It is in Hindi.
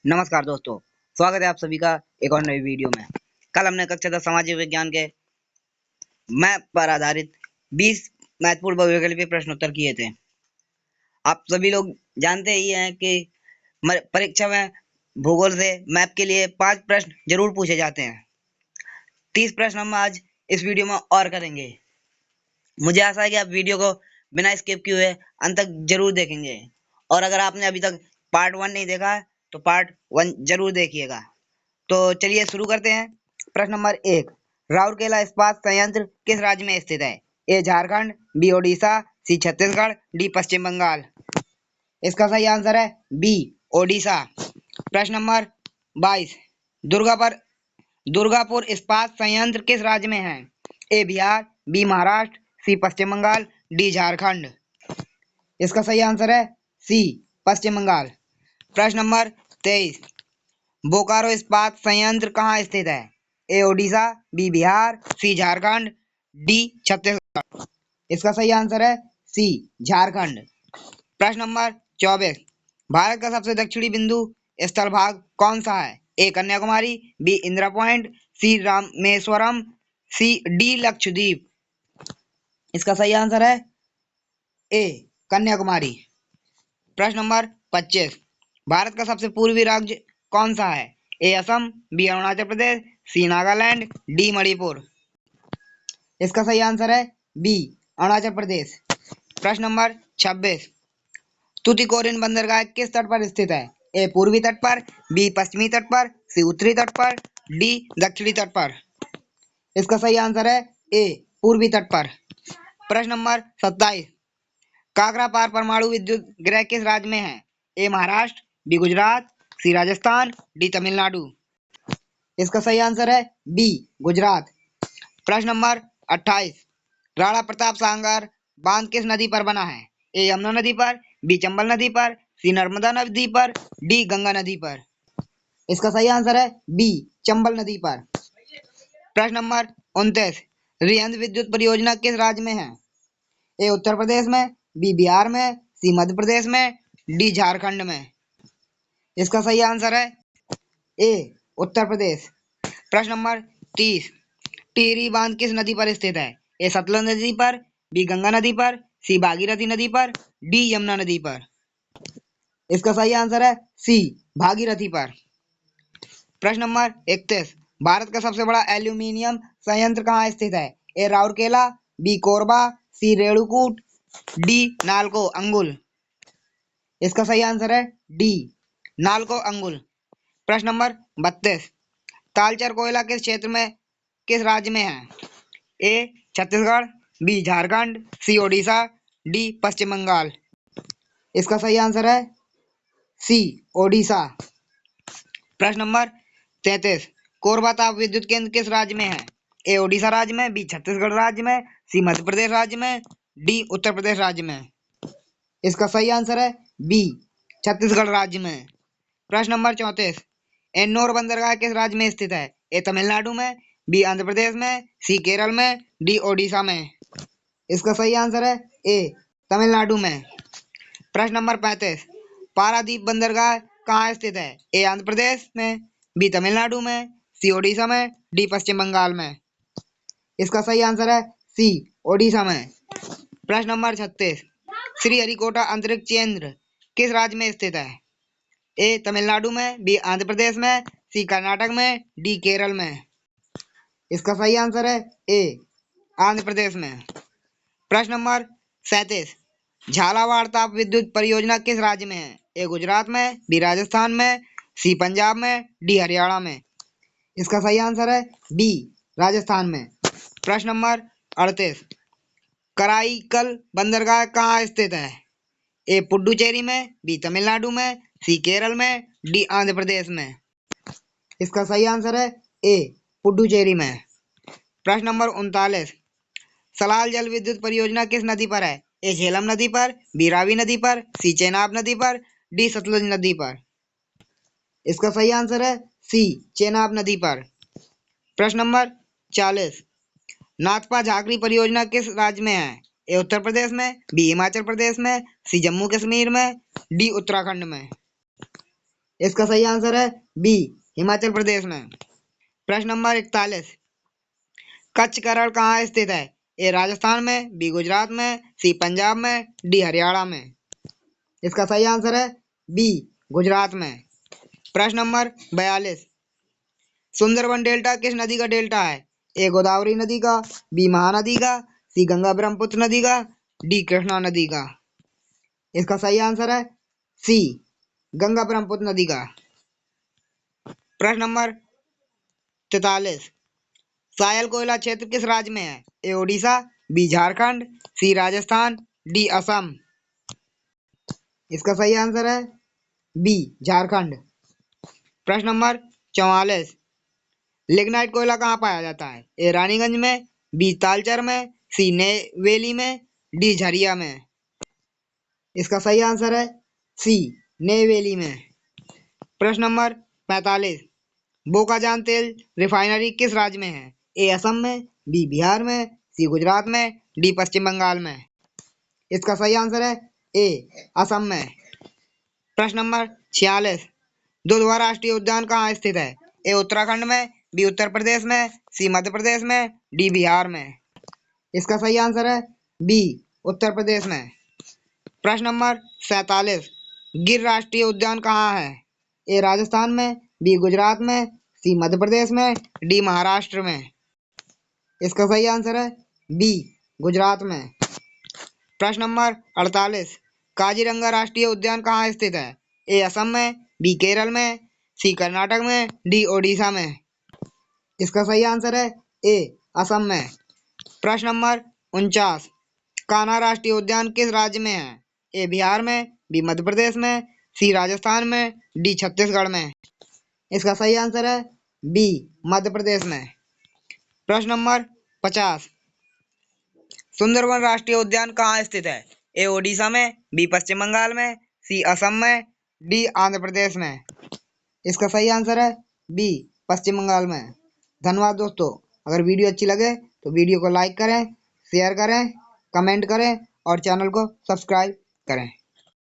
नमस्कार दोस्तों, स्वागत है आप सभी का एक और नई वीडियो में। कल हमने कक्षा 10 सामाजिक विज्ञान के मैप पर आधारित 20 महत्वपूर्ण बहुविकल्पीय प्रश्न उत्तर किए थे। आप सभी लोग जानते ही हैं कि परीक्षा में भूगोल से मैप के लिए 5 प्रश्न जरूर पूछे जाते हैं। 30 प्रश्न हम आज इस वीडियो में और करेंगे। मुझे आशा है कि आप वीडियो को बिना स्किप किए हुए अंत तक जरूर देखेंगे, और अगर आपने अभी तक पार्ट 1 नहीं देखा है तो पार्ट 1 जरूर देखिएगा। तो चलिए शुरू करते हैं। प्रश्न नंबर 1, राउरकेला इस्पात संयंत्र किस राज्य में स्थित है? ए झारखंड, बी ओडिशा, सी छत्तीसगढ़, डी पश्चिम बंगाल। इसका सही आंसर है बी ओडिशा। प्रश्न नंबर 22, दुर्गापुर इस्पात संयंत्र किस राज्य में है? ए बिहार, बी महाराष्ट्र, सी पश्चिम बंगाल, डी झारखंड। इसका सही आंसर है सी पश्चिम बंगाल। प्रश्न नंबर 23, बोकारो इस्पात संयंत्र कहाँ स्थित है? ए ओडिशा, बी बिहार, सी झारखंड, डी छत्तीसगढ़। इसका सही आंसर है सी झारखंड। प्रश्न नंबर 24, भारत का सबसे दक्षिणी बिंदु स्थल भाग कौन सा है? ए कन्याकुमारी, बी इंदिरा पॉइंट, सी रामेश्वरम, सी डी लक्षद्वीप। इसका सही आंसर है ए कन्याकुमारी। प्रश्न नंबर 25, भारत का सबसे पूर्वी राज्य कौन सा है? ए असम, बी अरुणाचल प्रदेश, सी नागालैंड, डी मणिपुर। इसका सही आंसर है बी अरुणाचल प्रदेश। प्रश्न नंबर 26, तूतीकोरिन बंदरगाह किस तट पर स्थित है? ए पूर्वी तट पर, बी पश्चिमी तट पर, सी उत्तरी तट पर, डी दक्षिणी तट पर। इसका सही आंसर है ए पूर्वी तट पर। प्रश्न नंबर 27, काकरापार परमाणु विद्युत गृह किस राज्य में है? ए महाराष्ट्र, बी गुजरात, सी राजस्थान, डी तमिलनाडु। इसका सही आंसर है बी गुजरात। प्रश्न नंबर 28, राणा प्रताप सागर बांध किस नदी पर बना है? ए यमुना नदी पर, बी चंबल नदी पर, सी नर्मदा नदी पर, डी गंगा नदी पर। इसका सही आंसर है बी चंबल नदी पर। प्रश्न नंबर 29, रिहंद विद्युत परियोजना किस राज्य में है? ए उत्तर प्रदेश में, बी बिहार में, सी मध्य प्रदेश में, डी झारखंड में। इसका सही आंसर है ए उत्तर प्रदेश। प्रश्न नंबर 30, टिहरी बांध किस नदी पर स्थित है? ए सतलज नदी पर, बी गंगा नदी पर, सी भागीरथी नदी पर, डी यमुना नदी पर। इसका सही आंसर है सी भागीरथी पर। प्रश्न नंबर 31, भारत का सबसे बड़ा एल्यूमिनियम संयंत्र कहाँ स्थित है? ए राउरकेला, बी कोरबा, सी रेणुकूट, डी नालको अंगुल। इसका सही आंसर है डी नालको अंगुल। प्रश्न नंबर 32, तालचर कोयला किस क्षेत्र में किस राज्य में है? ए छत्तीसगढ़, बी झारखंड, सी ओडिशा, डी पश्चिम बंगाल। इसका सही आंसर है सी ओडिशा। प्रश्न नंबर 33, कोरबा ताप विद्युत केंद्र किस राज्य में है? ए ओडिशा राज्य में, बी छत्तीसगढ़ राज्य में, सी मध्य प्रदेश राज्य में, डी उत्तर प्रदेश राज्य में। इसका सही आंसर है बी छत्तीसगढ़ राज्य में। प्रश्न नंबर 34, एन्नोर बंदरगाह किस राज्य में स्थित है? ए तमिलनाडु में, बी आंध्र प्रदेश में, सी केरल में, डी ओडिशा में। इसका सही आंसर है ए तमिलनाडु में। प्रश्न नंबर 35, पारादीप बंदरगाह कहाँ स्थित है? ए आंध्र प्रदेश में, बी तमिलनाडु में, सी ओडिशा में, डी पश्चिम बंगाल में। इसका सही आंसर है सी ओडिशा में। प्रश्न नंबर 36, श्रीहरिकोटा अंतरिक्ष केंद्र किस राज्य में स्थित है? ए तमिलनाडु में, बी आंध्र प्रदेश में, सी कर्नाटक में, डी केरल में। इसका सही आंसर है ए आंध्र प्रदेश में। प्रश्न नंबर 37, झालावाड़ ताप विद्युत परियोजना किस राज्य में है? ए गुजरात में, बी राजस्थान में, सी पंजाब में, डी हरियाणा में। इसका सही आंसर है बी राजस्थान में। प्रश्न नंबर 38, कराईकल बंदरगाह कहाँ स्थित है? ए पुडुचेरी में, बी तमिलनाडु में, सी केरल में, डी आंध्र प्रदेश में। इसका सही आंसर है ए पुडुचेरी में। प्रश्न नंबर 39, सलाल जल विद्युत परियोजना किस नदी पर है? ए झेलम नदी पर, बी रावी नदी पर, सी चेनाब नदी पर, डी सतलुज नदी पर। इसका सही आंसर है सी चेनाब नदी पर। प्रश्न नंबर 40, नाथपा झाकरी परियोजना किस राज्य में है? ए उत्तर प्रदेश में, बी हिमाचल प्रदेश में, सी जम्मू कश्मीर में, डी उत्तराखंड में। इसका सही आंसर है बी, हिमाचल प्रदेश में। प्रश्न नंबर 41, कच्छ करण कहाँ स्थित है? ए राजस्थान में, बी गुजरात में, सी पंजाब में, डी हरियाणा में। इसका सही आंसर है बी, गुजरात में। प्रश्न नंबर 42, सुंदरबन डेल्टा किस नदी का डेल्टा है? ए गोदावरी नदी का, बी महानदी का, सी गंगा ब्रह्मपुत्र नदी का, डी कृष्णा नदी का। इसका सही आंसर है सी, गंगा ब्रह्मपुत्र नदी का। प्रश्न नंबर 43, सायल कोयला क्षेत्र किस राज्य में है? ए ओडिशा, बी झारखंड, सी राजस्थान, डी असम। इसका सही आंसर है बी, झारखंड। प्रश्न नंबर 44, लिग्नाइट कोयला कहाँ पाया जाता है? ए रानीगंज में, बी तालचर में, सी नेवेली में, डी झरिया में। इसका सही आंसर है सी, नेवेली में। प्रश्न नंबर 45, बोकाजान तेल रिफाइनरी किस राज्य में है? ए असम में, बी बिहार में, सी गुजरात में, डी पश्चिम बंगाल में। इसका सही आंसर है ए, असम में। प्रश्न नंबर 46, दुधवा राष्ट्रीय उद्यान कहाँ स्थित है? ए उत्तराखंड में, बी उत्तर प्रदेश में, सी मध्य प्रदेश में, डी बिहार में। इसका सही आंसर है बी, उत्तर प्रदेश में। प्रश्न नंबर 47, गिर राष्ट्रीय उद्यान कहाँ है? ए राजस्थान में, बी गुजरात में, सी मध्य प्रदेश में, डी महाराष्ट्र में। इसका सही आंसर है बी, गुजरात में। प्रश्न नंबर 48, काजीरंगा राष्ट्रीय उद्यान कहाँ स्थित है? ए असम में, बी केरल में, सी कर्नाटक में, डी ओडिशा में। इसका सही आंसर है ए, असम में। प्रश्न नंबर 49, कान्हा राष्ट्रीय उद्यान किस राज्य में है? ए बिहार में, बी मध्य प्रदेश में, सी राजस्थान में, डी छत्तीसगढ़ में। इसका सही आंसर है बी, मध्य प्रदेश में। प्रश्न नंबर 50, सुंदरबन राष्ट्रीय उद्यान कहाँ स्थित है? ए ओडिशा में, बी पश्चिम बंगाल में, सी असम में, डी आंध्र प्रदेश में। इसका सही आंसर है बी, पश्चिम बंगाल में। धन्यवाद दोस्तों। अगर वीडियो अच्छी लगे तो वीडियो को लाइक करें, शेयर करें, कमेंट करें और चैनल को सब्सक्राइब करें।